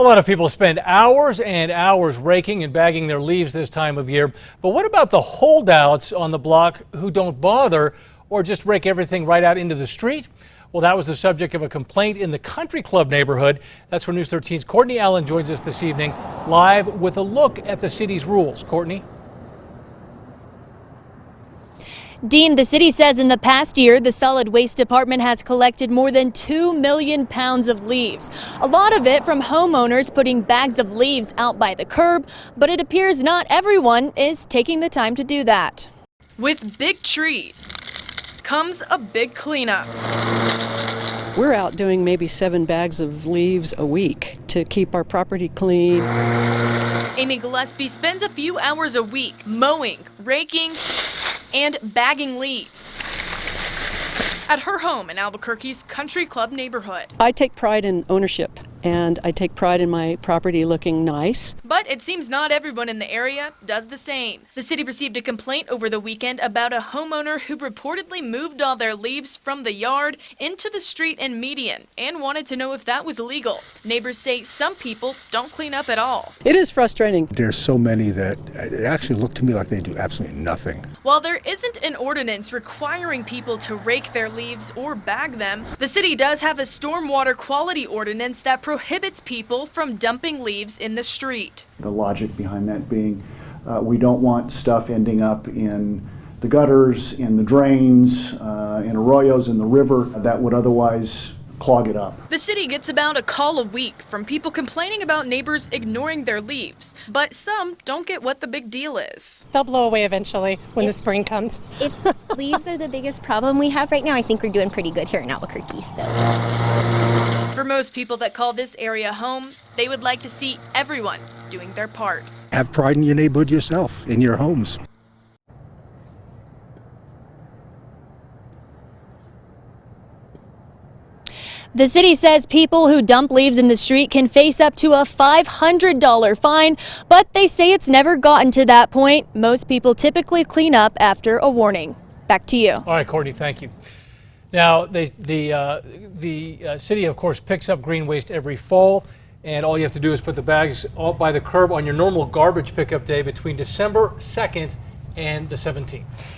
A lot of people spend hours and hours raking and bagging their leaves this time of year. But what about the holdouts on the block who don't bother or just rake everything right out into the street? Well, that was the subject of a complaint in the Country Club neighborhood. That's where News 13's Courtney Allen joins us this evening, live with a look at the city's rules. Courtney? Dean, the city says in the past year, the solid waste department has collected more than 2 million pounds of leaves. A lot of it from homeowners putting bags of leaves out by the curb, but it appears not everyone is taking the time to do that. With big trees comes a big cleanup. We're out doing maybe 7 bags of leaves a week to keep our property clean. Amy Gillespie spends a few hours a week mowing, raking, and bagging leaves at her home in Albuquerque's Country Club neighborhood. I take pride in ownership, and I take pride in my property looking nice. But it seems not everyone in the area does the same. The city received a complaint over the weekend about a homeowner who reportedly moved all their leaves from the yard into the street and median and wanted to know if that was legal. Neighbors say some people don't clean up at all. It is frustrating. There's so many that it actually look to me like they do absolutely nothing. While there isn't an ordinance requiring people to rake their leaves or bag them, the city does have a stormwater quality ordinance that prohibits people from dumping leaves in the street. The logic behind that being we don't want stuff ending up in the gutters, in the drains, in arroyos, in the river that would otherwise clog it up. The city gets about a call a week from people complaining about neighbors ignoring their leaves, but some don't get what the big deal is. They'll blow away eventually when the spring comes. If leaves are the biggest problem we have right now, I think we're doing pretty good here in Albuquerque. For most people that call this area home, they would like to see everyone doing their part. Have pride in your neighborhood yourself, in your homes. The city says people who dump leaves in the street can face up to a $500 fine, but they say it's never gotten to that point. Most people typically clean up after a warning. Back to you. All right, Courtney, thank you. Now, the city, of course, picks up green waste every fall, and all you have to do is put the bags all by the curb on your normal garbage pickup day between December 2nd and the 17th.